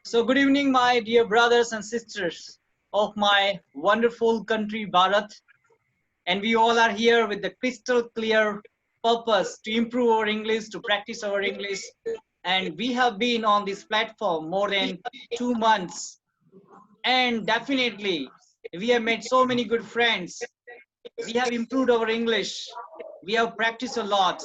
So good evening, my dear brothers and sisters of my wonderful country, Bharat. And we all are here with the crystal clear purpose to improve our English, to practice our English. And we have been on this platform more than 2 months. And definitely, we have made so many good friends. We have improved our English. We have practiced a lot.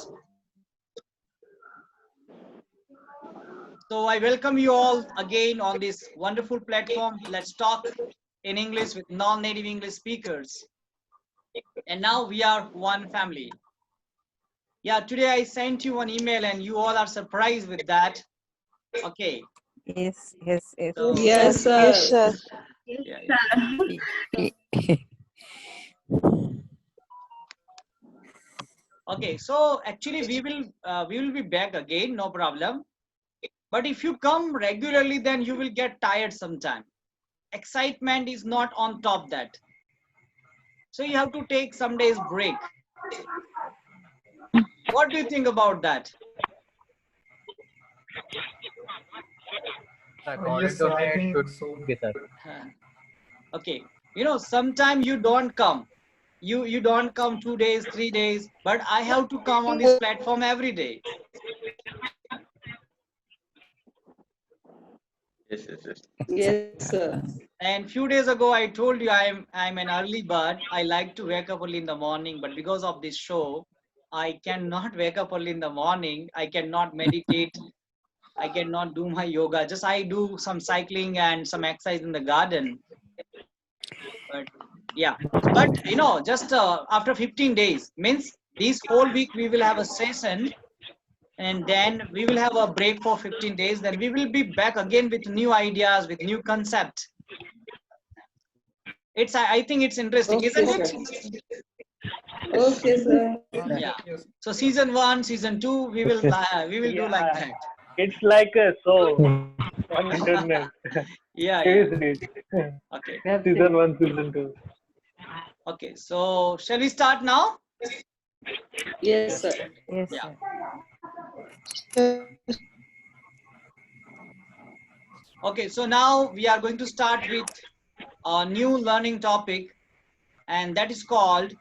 So I welcome you all again on this wonderful platform. Let's talk in English with non-native English speakers. And now we are one family. Yeah, today I sent you an email and you all are surprised with that. Okay. Yes. So, Yes, sir. Yes, sir. yeah. Okay, so actually we will be back again, no problem. But if you come regularly, then you will get tired sometime. Excitement is not on top that. So you have to take some days break. What do you think about that? According to me, it should be, sir. Okay, sometime you don't come. You don't come 2 days, 3 days, but I have to come on this platform every day. Yes, sir. And few days ago I told you I'm an early bird. I like to wake up early in the morning, but because of this show I cannot wake up early in the morning. I cannot meditate. I cannot do my yoga. Just I do some cycling and some exercise in the garden. But yeah, but just after 15 days means this whole week we will have a session, and then we will have a break for 15 days. Then we will be back again with new ideas, with new concept. I think it's interesting, Okay, isn't sir. it? Okay, sir. Yeah. So season 1, season 2, we will do like that. It's like a so on internet. Yeah. Seriously. Okay. Season 1, season 2. Okay. So shall we start now? Yes, sir. Yes, Yeah. sir. Okay. So now we are going to start with a new learning topic, and that is called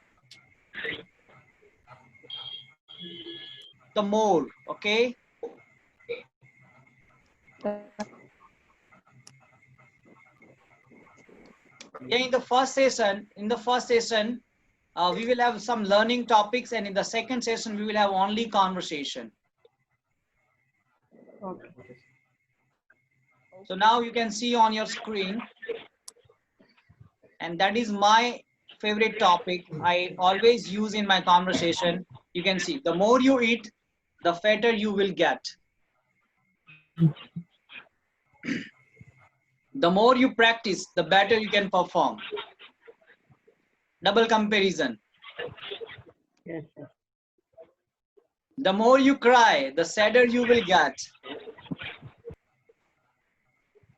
the more. Okay. Yeah. In the first session, we will have some learning topics, and in the second session, we will have only conversation. Okay. So now you can see on your screen, and that is my favorite topic. I always use in my conversation. You can see the more you eat, the fatter you will get. The more you practice, the better you can perform. Double comparison. Yes, sir. The more you cry, the sadder you will get.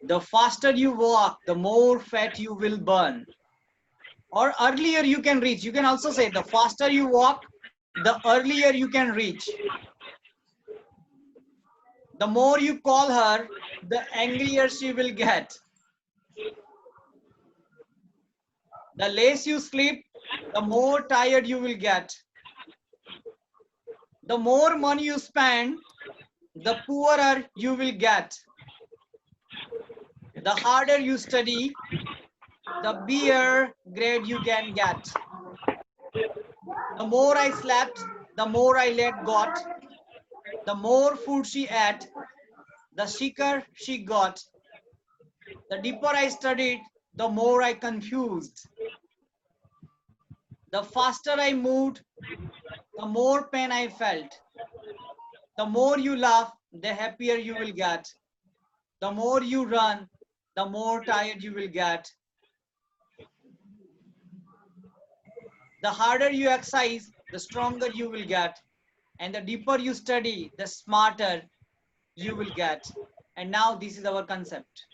The faster you walk, the more fat you will burn. Or earlier you can reach. You can also say the faster you walk, the earlier you can reach. The more you call her, the angrier she will get. The less you sleep, the more tired you will get. The more money you spend, the poorer you will get. The harder you study, the better grade you can get. The more I slept, the more I let got. The more food she ate, the sicker she got. The deeper I studied, the more I confused. The faster I moved, the more pain I felt. The more you laugh, the happier you will get. The more you run, the more tired you will get. The harder you exercise, the stronger you will get. And the deeper you study, the smarter you will get. And now this is our concept.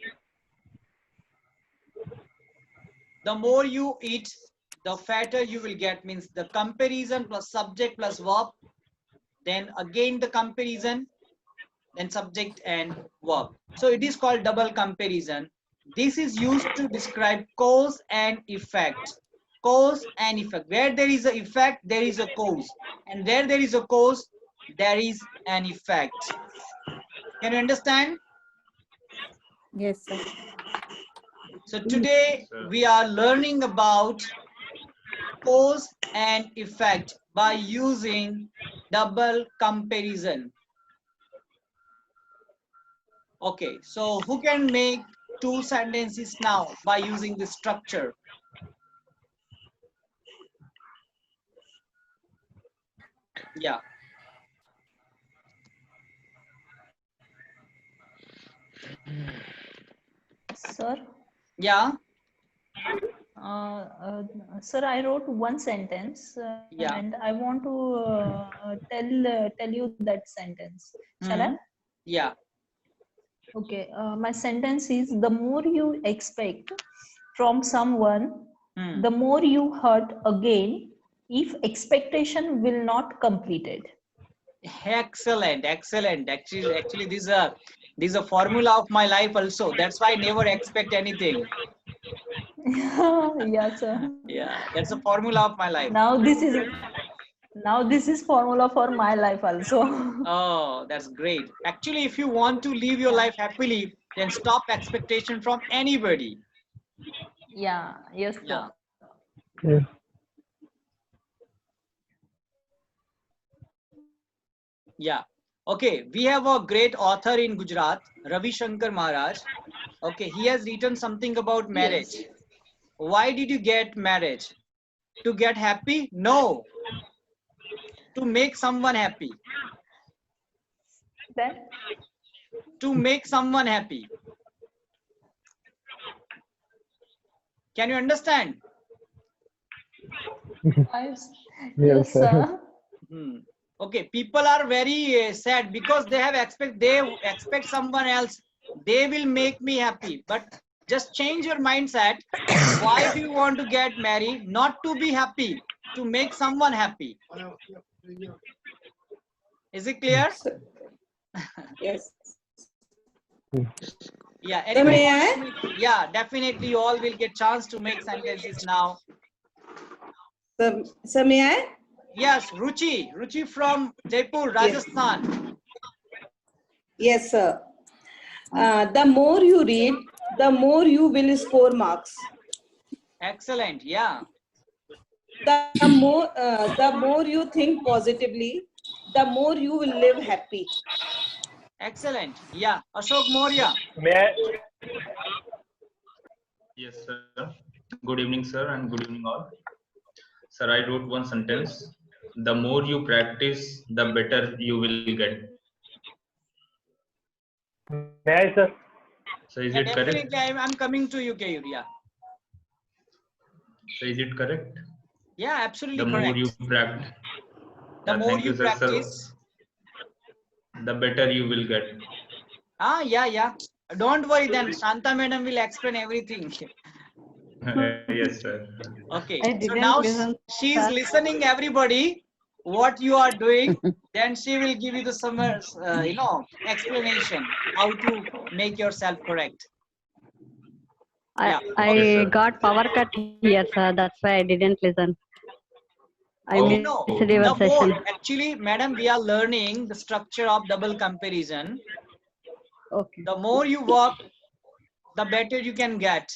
The more you eat, the fatter you will get, means the comparison plus subject plus verb. Then again the comparison. then subject and verb. So it is called double comparison. This is used to describe cause and effect. Cause and effect. Where there is an effect, there is a cause. And where there is a cause, there is an effect. Can you understand? Yes, sir. So today we are learning about cause and effect by using double comparison. Okay, so who can make two sentences now by using this structure? Yeah, Sir, yeah, sir, I wrote one sentence yeah. and I want to tell you that sentence. Shall I? Yeah. Okay. My sentence is: the more you expect from someone, the more you hurt again if expectation will not completed. Excellent, excellent. Actually, this is a formula of my life also. That's why I never expect anything. Yeah, sir. Yeah, that's a formula of my life. Now this is formula for my life also. Oh, that's great. Actually, if you want to live your life happily, then stop expectation from anybody. Yeah. Yes, sir. Yeah. Yeah. Yeah. Okay, we have a great author in Gujarat, Ravi Shankar Maharaj. Okay, he has written something about marriage. Yes. Why did you get marriage? To get happy? No. To make someone happy. Then To make someone happy. Can you understand? yes, Yes, sir. sir. Okay, people are very sad because they expect someone else. They will make me happy. But just change your mindset. Why do you want to get married? Not to be happy, to make someone happy. Is it clear? Sir. Yes. Yeah. Sir, Anybody may wants I? to make? Yeah, definitely. You all will get chance to make sentences now. Sir, may I? Yes, Ruchi from Jaipur, Yes. Rajasthan. Yes, sir. The more you read, the more you will score marks. Excellent. Yeah. The more you think positively, the more you will live happy. Excellent. Yeah. Ashok Maurya. May I? Yes, sir. Good evening, sir, and good evening, all. Sir, I wrote one sentence. The more you practice, the better you will get. May I, sir? So, is Yeah, it correct? definitely. I'm coming to you, Kayur. Yeah. So, is it correct? Yeah, absolutely The more correct. you practice. The more Thank you you, sir. practice. The better you will get. Yeah. Don't worry then. Shanta madam will explain everything. Yes, sir. Okay. I So didn't now listen, she is sir. listening everybody what you are doing. Then she will give you the summer, explanation how to make yourself correct. Yeah. Yes, I sir. got power cut here, sir. That's why I didn't listen. I Okay. missed No. your The more session. actually, madam, we are learning the structure of double comparison. Okay. The more you work, the better you can get.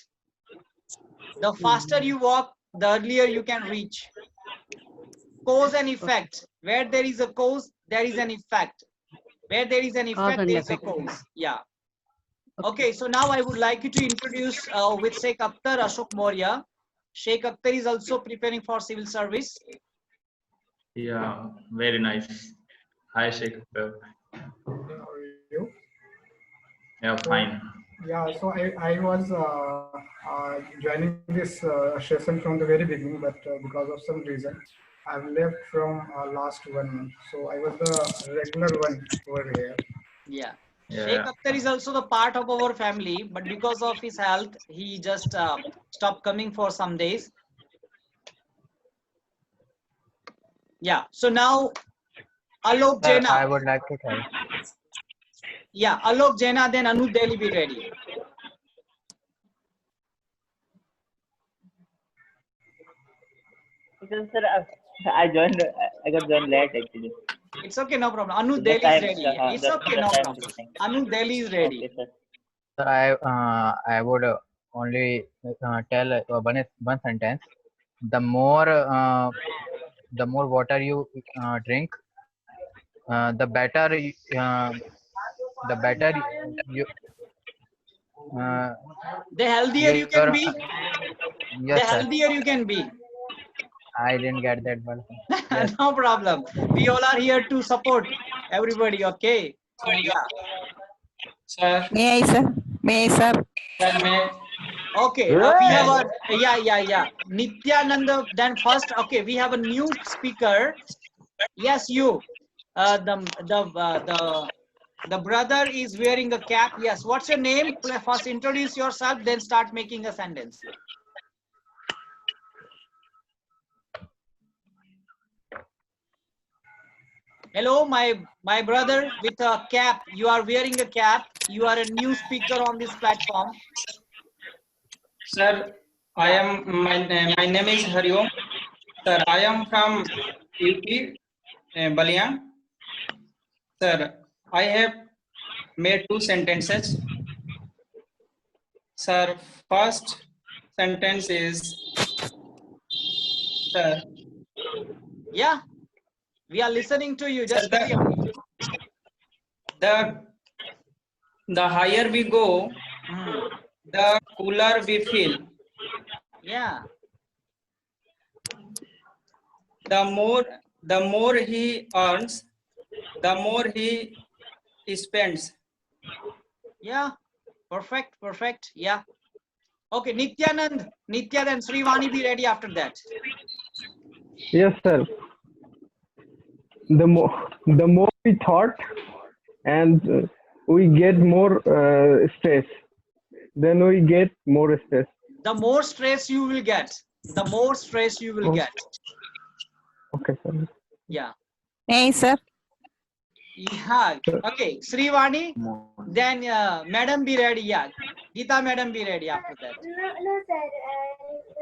The faster you walk, the earlier you can reach. Cause and effect. Where there is a cause, there is an effect. Where there is an Cause effect, and there is a effect. cause. Yeah. Okay, so now I would like you to introduce with Sheikh Akhtar Ashok Maurya. Sheikh Akhtar is also preparing for civil service. Yeah, very nice. Hi, Sheikh. How are you? Yeah, So, fine. yeah, so I was joining this session from the very beginning, but because of some reason, I've left from last 1 month. So I was the regular one over here. Yeah. Sheikh Yeah. Akhtar is also the part of our family, but because of his health, he just stopped coming for some days. Yeah. So now, Alok Sir, Jena. I would like to tell. Yeah, Alok Jaina, then Anu Delhi be ready. Because sir, I got joined late actually. It's okay, no problem. Anu So Delhi just is I'm ready. It's just okay, no I'm problem. listening. Anu Delhi is ready. Okay, sir. Sir, I would only tell one sentence. The more water you drink, the better you The healthier you can be, yes the sir. healthier you can be. I didn't get that one. Yes. No problem. We all are here to support everybody, okay? Yeah. Sir, May I, sir? May I, sir? sir, may Okay, we have a Nityananda. Then first, okay, we have a new speaker. Yes, you. The brother is wearing a cap. Yes. What's your name? First, introduce yourself. Then start making a sentence. Hello, my brother with a cap. You are wearing a cap. You are a new speaker on this platform. sir, my name is Hariom. Sir, I am from UP, Balian. Sir, I have made 2 sentences. Sir, first sentence is, sir. Yeah, we are listening to you. Just Sir, carry on. The higher we go, the cooler we feel. Yeah. The more he earns, the more he spends. Yeah. Perfect. Yeah. Okay, Nityanand, Srivani, be ready after that. Yes, sir. The more we thought, and we get more stress. Then we get more stress. The more stress you will get, the more stress you will get. Okay, sir. Yeah. May I, sir? Yeah. Okay, Srivani, then Madam be ready. Yeah. Geeta Madam be ready after that. No, sir.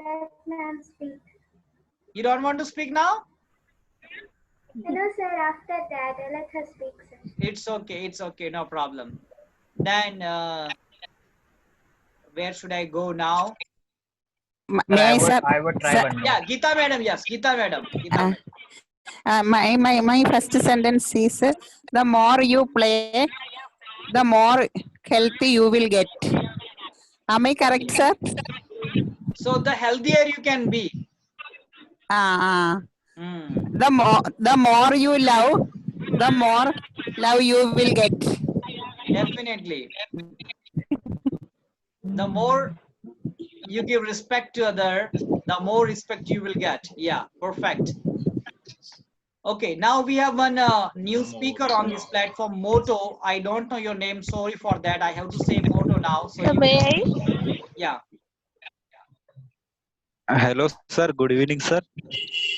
Let ma'am speak. You don't want to speak now? No, sir. After that, let her speak, sir. It's okay. No problem. Then, where should I go now? May I, sir? I would try Sir, one more. Yeah, Geeta Madam. Yes, Geeta Madam. my first sentence is, the more you play, the more healthy you will get. Am I correct, sir? So the healthier you can be. The more you love, the more love you will get. Definitely. The more you give respect to other, the more respect you will get. Yeah, perfect. Okay, now we have one new speaker on this platform, Moto. I don't know your name. Sorry for that. I have to say Moto now. So May I? Yeah. Hello, sir. Good evening, sir.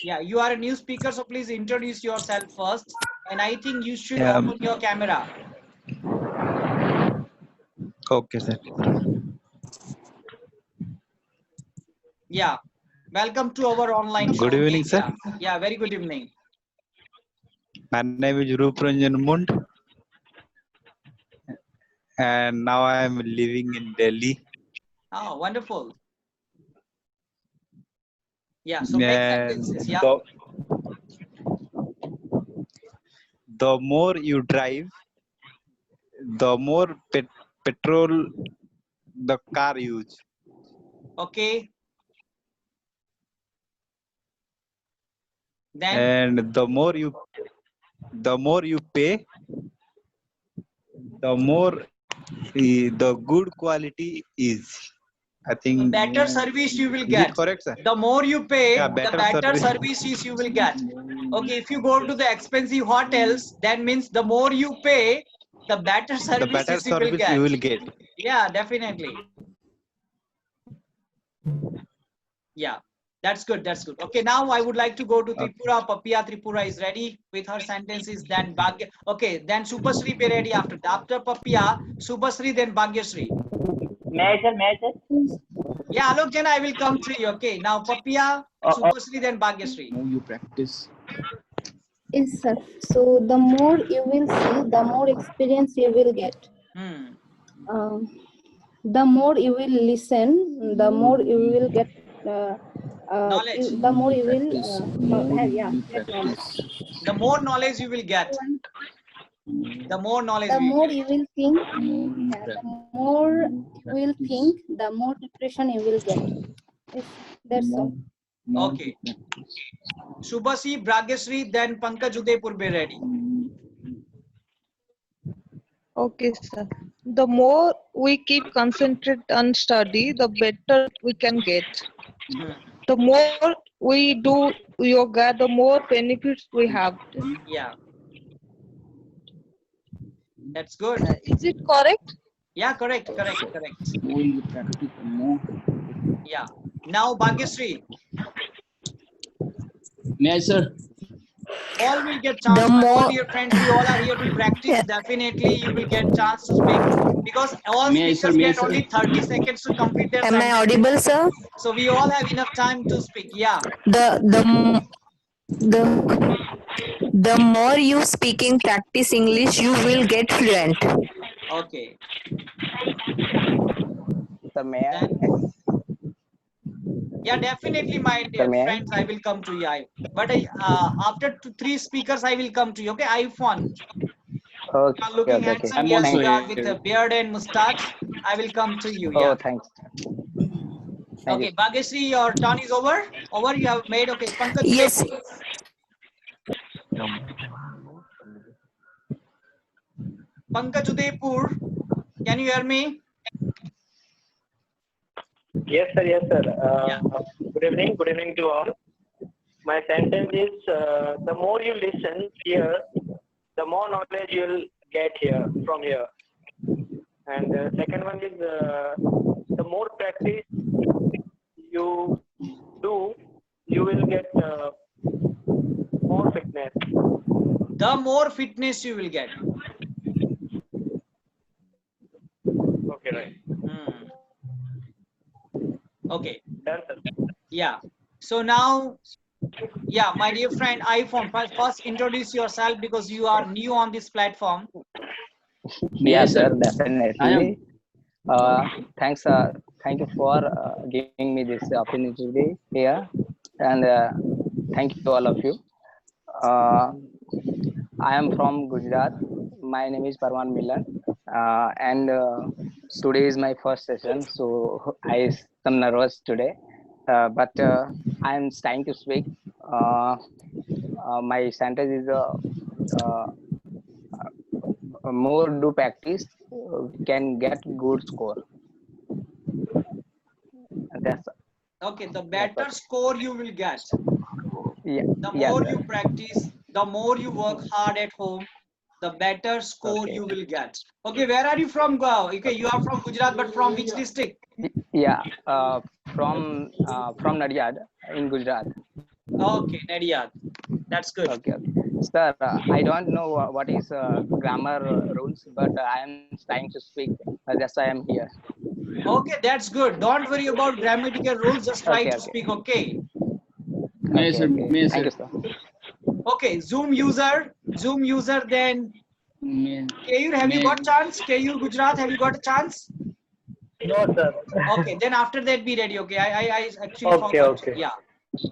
Yeah, you are a new speaker, so please introduce yourself first. And I think you should open your camera. Okay, sir. Yeah. Welcome to our online show. Good evening, sir. Yeah, very good evening. My name is Roop Ranjan Mund, and now I am living in Delhi. Oh, wonderful. Yeah, so make sentences. Yeah. The more you drive, the more petrol the car use. Okay. Then, and the more you pay, the more the good quality is. I think better service you will is get. it correct, sir? The more you pay, Yeah, the better better service. services you will get. Okay, if you go to the expensive hotels, that means the more you pay, the better The better services you will service get. you will get. Yeah, definitely. Yeah. That's good. That's good. Okay, now I would like to go to Tripura. Papiya Tripura is ready with her sentences. Then Bhagya. Okay, then Subhasri be ready after that. After Papiya, Subhasri, then Bhagyasri. May I, sir? Yeah, Alok Jana, I will come to you. Okay, now Papiya, Subhasri, then Bhagyasri. You practice. Yes, sir. So the more you will see, the more experience you will get. The more you will listen, the more you will get Knowledge. the more you will have Get knowledge. The more knowledge you will get. The more knowledge The we more get. you will think, the more you will think, the more preparation you will get. Yes, that's all. Okay. Subhasri, Bhagyasri, then Pankaj Udaipur be ready. Okay, sir. The more we keep concentrate on study, the better we can get. The more we do yoga, the more benefits we have. Yeah. That's good. Is it correct? Yeah, correct. More you practice, more. Yeah. Now Bhagyasri. May I, sir? All will get chance. All dear friends, we all are here to practice. Definitely, you will get chance to speak because all May I, sir? speakers May I, get sir? only 30 seconds to complete their Am I sentence. audible, sir? So we all have enough time to speak. Yeah. The more you speaking practice English, you will get fluent. Okay. Sir, may I? Yeah, definitely, my dear may I? friends, I will come to you. But after 3 speakers, I will come to you. Okay, iPhone. Okay, You are looking okay. handsome. I'm Yes, also you are here. with a beard and mustache. I will come to you. Oh, Yeah. thanks. Okay, Bhagyasri, your turn is over. Over. You have made. Okay, Pankaj. Yes. Pankaj Udaipur, can you hear me? Yes, sir. Yes, sir. Good evening to all. My sentence is: the more you listen here, the more knowledge you'll get from here. And the second one is: the more practice you do, you will get more fitness. The more fitness you will get. Okay, right. Okay. Done, sir. Yeah. So now, yeah, my dear friend, iPhone, first introduce yourself because you are new on this platform. Yeah, sir, I definitely. Thanks, thank you for giving me this opportunity here, and thank you to all of you. I am from Gujarat. My name is Parwan Milan, and today is my first session, so I am nervous today, but I am trying to speak. My sentence is more do practice, can get good score. That's Okay, the better score you will get. yeah. The Yeah, more sir. you practice, the more you work hard at home, the better score Okay. you will get. Okay, where are you from? Okay, you are from Gujarat, but from which district? Yeah, from Nadyad in Gujarat. Okay, Nadyad. That's good. Okay. Sir, I don't know what is grammar rules, but I am trying to speak. That's why I am here. Okay, that's good. Don't worry about grammatical rules. Just try Okay, to okay. speak. Okay. May I, sir? May I, Thank you, sir? sir. Okay, Zoom user. Then Kayur, have you May- got chance? Kayur, Gujarat, have you got a chance? No, sir. Okay, then after that be ready. Okay, I actually Okay, forgot. okay. Yeah.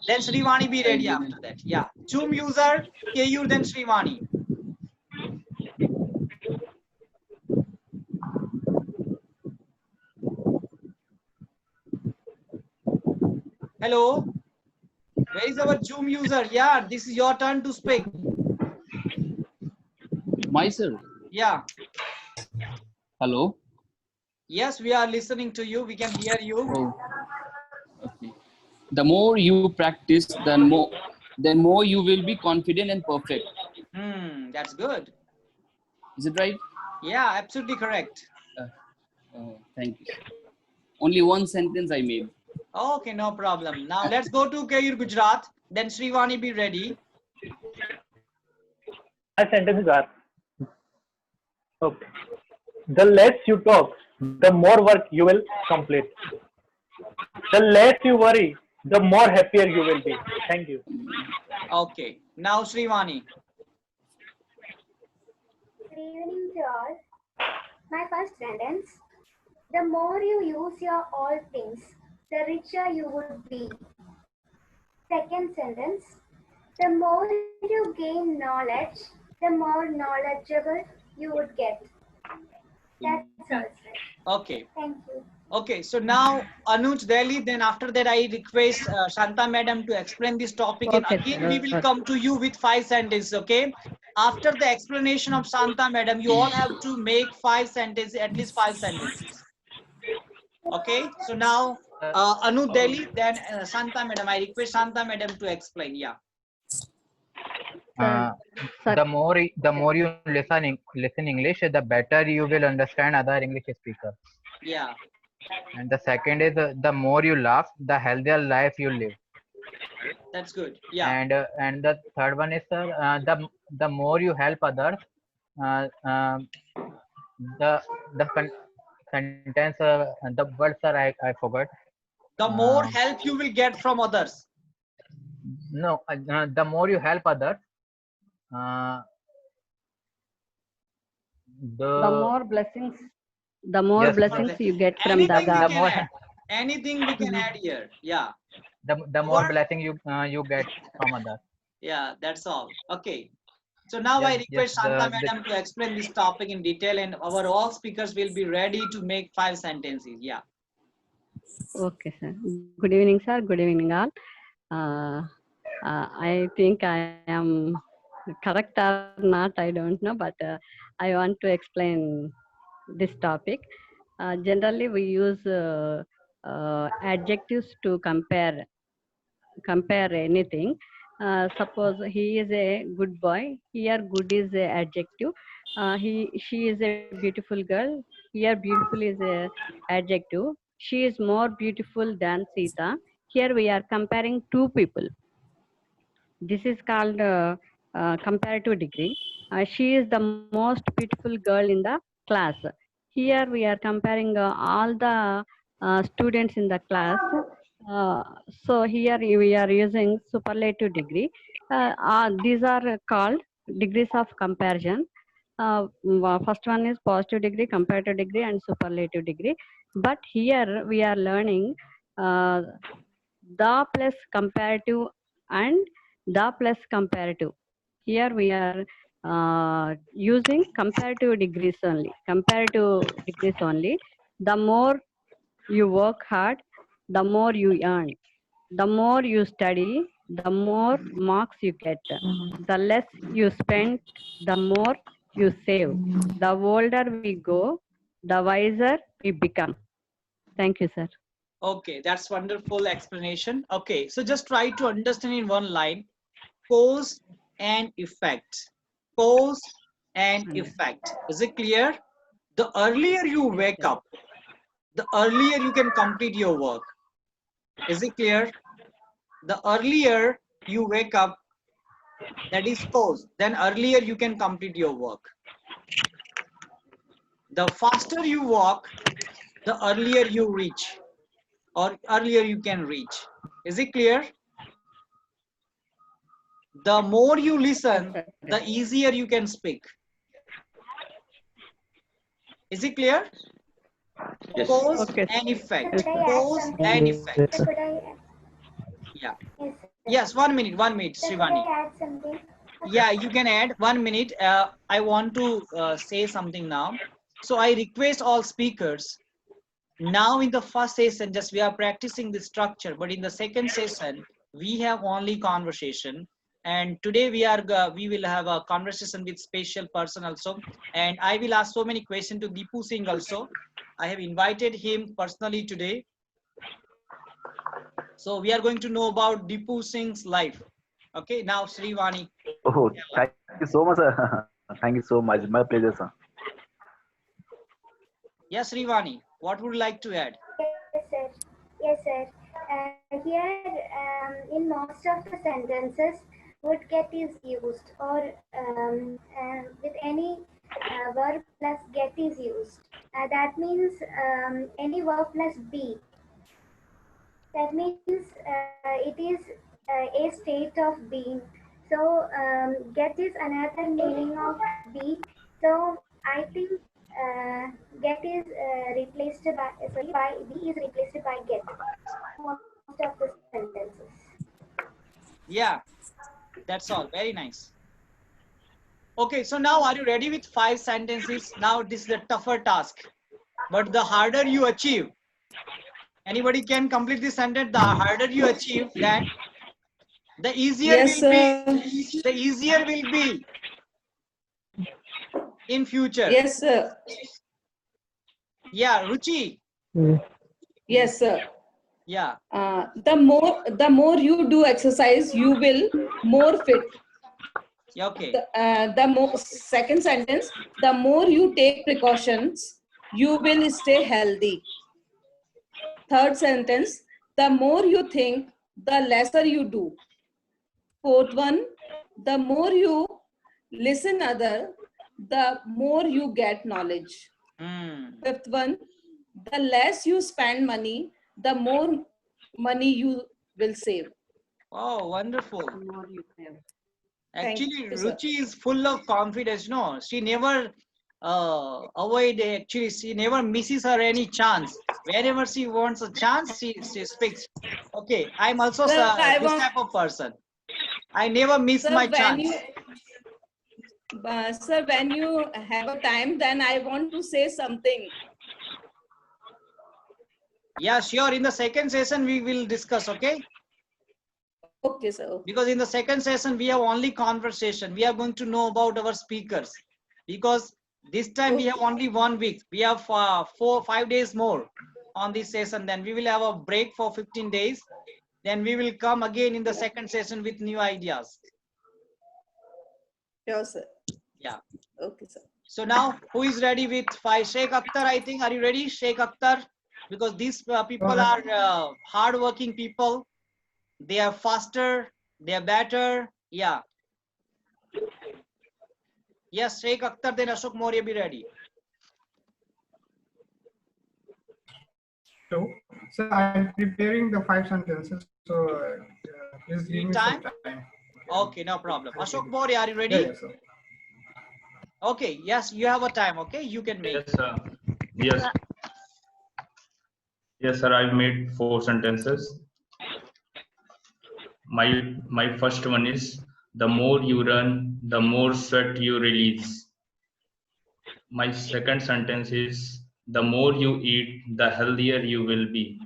Then Srivani be ready after that. Yeah. Zoom user, Kayur, then Srivani. Hello. Where is our Zoom user? Yeah, this is your turn to speak. My, sir? Yeah. Hello? Yes, we are listening to you. We can hear you. Oh. Okay. The more you practice, then more you will be confident and perfect. That's good. Is it right? Yeah, absolutely correct. Thank you. Only one sentence I made. Okay, no problem. Now let's go to Kayur, Gujarat. Then Srivani, be ready. My sentences are okay. The less you talk, the more work you will complete. The less you worry, the more happier you will be. Thank you. Okay. Now Srivani. Good evening to all. My first sentence. The more you use your all things, the richer you would be. Second sentence. The more you gain knowledge, the more knowledgeable you would get. That's all, sir. Okay. Thank you. Okay, so now Anuj Delhi, then after that I request Shanta madam to explain this topic, and Okay, again sir. we will come to you with 5 sentences, okay? After the explanation of Shanta madam, you all have to make 5 sentences, at least 5 sentences. Okay, so now Anuj Delhi, then Shanta madam. I request Shanta madam to explain, yeah. The more you listen English, the better you will understand other English speakers. Yeah. And the second is the more you laugh, the healthier life you live. That's good. Yeah. And the third one is the more you help others, the sentence the words are I forgot. The more help you will get from others. No, the more you help others, the more blessings you get from the Anything we God. can add. Anything we can add here. Yeah. The more blessing you get from others. Yeah, that's all. Okay. So now I request Shanta madam to explain this topic in detail, and our all speakers will be ready to make 5 sentences. Yeah. Okay, sir. Good evening, sir. Good evening, all. I think I am correct or not, I don't know, but I want to explain this topic. Generally, we use adjectives to compare anything. Suppose he is a good boy. Here, good is a adjective. She is a beautiful girl. Here, beautiful is a adjective. She is more beautiful than Sita. Here, we are comparing two people. This is called comparative degree. She is the most beautiful girl in the class. Here, we are comparing all the students in the class. So here we are using superlative degree. These are called degrees of comparison. First one is positive degree, comparative degree, and superlative degree. But here we are learning the plus comparative and the plus comparative. Here we are using comparative degrees only. Comparative degrees only. The more you work hard, the more you earn. The more you study, the more marks you get. The less you spend, the more you save. The older we go, the wiser we become. Thank you, sir. Okay, that's wonderful explanation. Okay, so just try to understand in one line, cause and effect. Cause and effect. Is it clear? The earlier you wake up, the earlier you can complete your work. Is it clear? The earlier you wake up, that is cause, then earlier you can complete your work. The faster you walk, the earlier you reach, or earlier you can reach. Is it clear? The more you listen, the easier you can speak. Is it clear? Yes. Cause and effect. Cause and effect. Could I add? Yeah. Yes, sir. Yes, 1 minute, Sir, could Srivani. I add something? Yeah, you can add 1 minute. I want to say something now. So I request all speakers. Now in the first session, just we are practicing the structure, but in the second session, we have only conversation. And today we will have a conversation with special person also. And I will ask so many questions to Deepu Singh also. I have invited him personally today. So we are going to know about Deepu Singh's life. Okay, now Srivani. Oh, thank you so much, sir. Thank you so much. My pleasure, sir. Yes, Srivani, what would you like to add? Yes, sir. Yes, sir. here in most of the sentences, would get is used, or with any verb plus get is used. That means any verb plus be. That means it is a state of being. So get is another meaning of be. So I think get is replaced by be is replaced by get. Most of the sentences. Yeah, that's all. Very nice. Okay, so now are you ready with 5 sentences? Now this is a tougher task, but the harder you achieve, anybody can complete this sentence. The harder you achieve, then the easier Yes, will be. The easier will be in future. Yes, sir. Yeah, Ruchi. Yes, sir. Yeah. The more you do exercise, you will more fit. Okay. Second sentence, the more you take precautions, you will stay healthy. Third sentence, the more you think, the lesser you do. Fourth one, the more you listen other, the more you get knowledge. Fifth one, the less you spend money, the more money you will save. Oh, wonderful. Thank Actually, you, sir. Ruchi is full of confidence. No, she never avoid. Actually, she never misses her any chance. Whenever she wants a chance, she speaks. Okay, I'm also Sir, this type of person. I never miss Sir, my when chance. Sir, when you have a time, then I want to say something. Yeah, sure. In the second session, we will discuss. Okay. Okay, sir. Because in the second session, we have only conversation. We are going to know about our speakers. Because this time we have only 1 week. We have 4-5 days more on this session. Then we will have a break for 15 days. Then we will come again in the second session with new ideas. Sure, sir. Yeah. Okay, sir. So now, who is ready with 5? Sheikh Akhtar, I think. Are you ready, Sheikh Akhtar? Because these people are hard-working people. They are faster. They are better. Yeah. Yes, Sheikh Akhtar, then Ashok Maurya be ready. So I'm preparing the 5 sentences. So please give me some time. Okay, no problem. Ashok Maurya, are you ready? Yeah, sir. Okay, yes, you have a time. Okay, you can make. Yes, sir. Yes. Yes, sir. I've made 4 sentences. My first one is, the more you run, the more sweat you release. My second sentence is, the more you eat, the healthier you will be.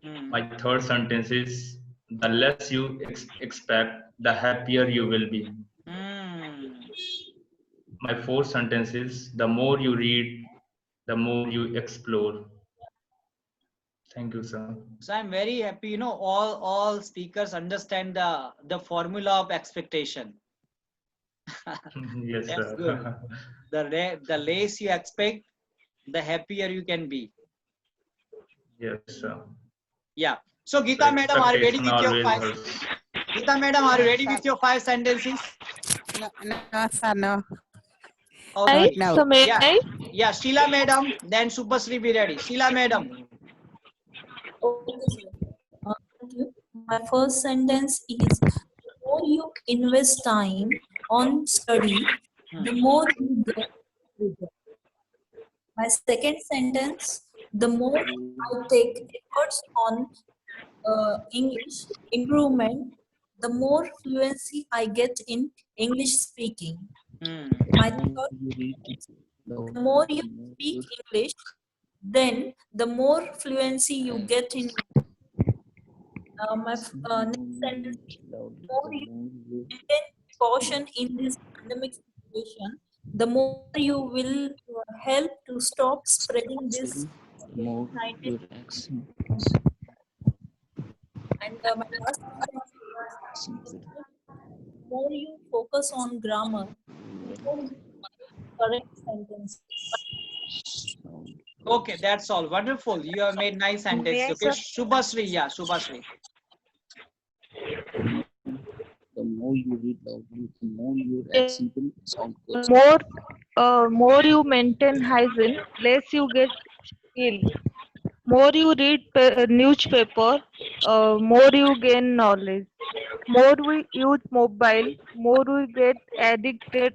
My third sentence is, the less you expect, the happier you will be. My fourth sentence is, the more you read, the more you explore. Thank you, sir. So I'm very happy. You know, all speakers understand the formula of expectation. Yes, That's sir. good. The less you expect, the happier you can be. Yes, sir. Yeah. So Geeta madam, are you ready with your 5? Hurts. Geeta madam, are you ready with your 5 sentences? No, sir, no. Okay. No. So may Yeah. I? Yeah, Sheila madam, then Subhasri be ready. Sheila madam. Okay, sir. Thank you. My first sentence is, the more you invest time on study, the more you get result. My second sentence, the more I take efforts on English improvement, the more fluency I get in English speaking. My third sentence, the more you speak English, then the more fluency you get in my next sentence is, the more you maintain caution in this pandemic situation, the more you will help to stop spreading this COVID-19. And my last sentence is, the more you focus on grammar, the more you correct sentences. Okay, that's all. Wonderful. You have made nice sentences. Okay, Shubhasri. Yeah, Shubhasri. The more you read loudly, the more your accent will sound good. More you maintain hygiene, less you get ill. More you read newspaper, more you gain knowledge. More we use mobile, more we get addicted.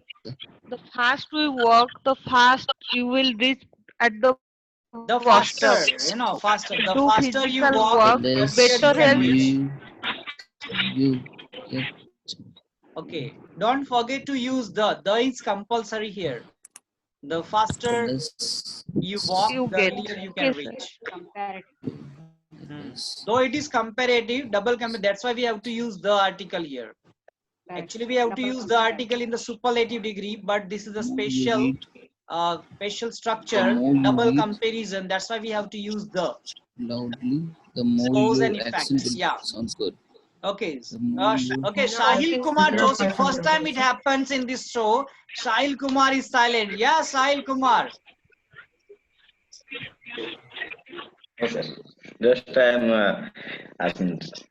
The fast we work, the fast you will reach at the The bus stop. faster, you know, faster. The Do faster you physical walk, work, the Less earlier you better can health. reach. you get. Okay, don't forget to use the. The is compulsory here. The faster Less you walk, You the get. earlier you Okay, can sir. reach. Comparative. Though it is comparative, double comparative. That's why we have to use the article here. Actually, we have to use the article in the superlative degree, but this is a special, special structure, more you double read comparison. That's why we have to use the loudly, the more cause your and accent effect. will Yeah. sound good. Okay. The more you Okay. Sahil Kumar Joshi. First time it happens in this show. Sahil Kumar is silent. Yeah, Sahil Kumar. No, sir. Just I'm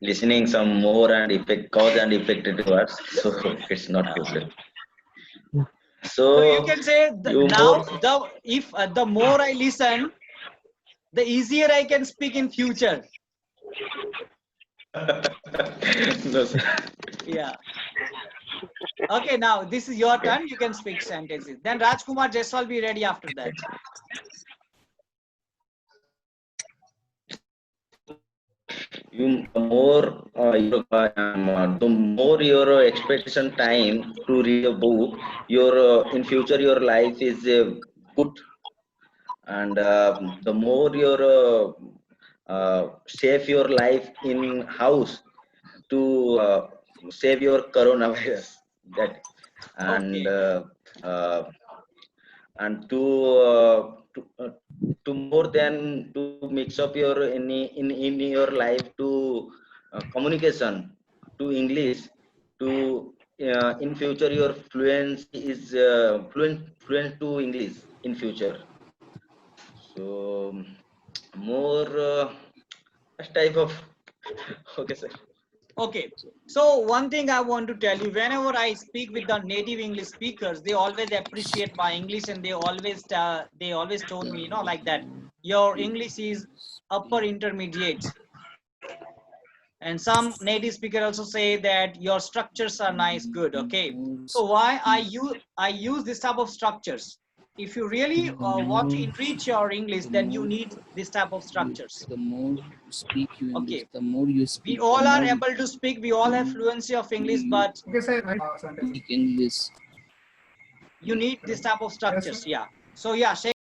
listening some more and effect, cause and effect words, so it's not good. So you So can say you now more the more I listen, the easier I can speak in future. no, sir. Yeah. Okay, now this is your turn. You can speak sentences. Then Rajkumar Jaiswal be ready after that. You more the more your expectation time to read a book, your in future your life is good, and the more your save your life in house to save your coronavirus that and uh, and to more than to mix up your in your life to communication to English to in future your fluency is fluent to English in future. So more type of okay, sir. Okay. So one thing I want to tell you, whenever I speak with the native English speakers, they always appreciate my English, and they always told me, you know, like that, your English is upper intermediate. And some native speakers also say that your structures are nice, good. Okay. So why I use this type of structures? If you really want to enrich your English, then you need this type of structures. the more you speak you English, Okay. the more you We speak, all the are more able to speak. We all have fluency of English, but speak English. you need this type of structures. Yeah. So yeah,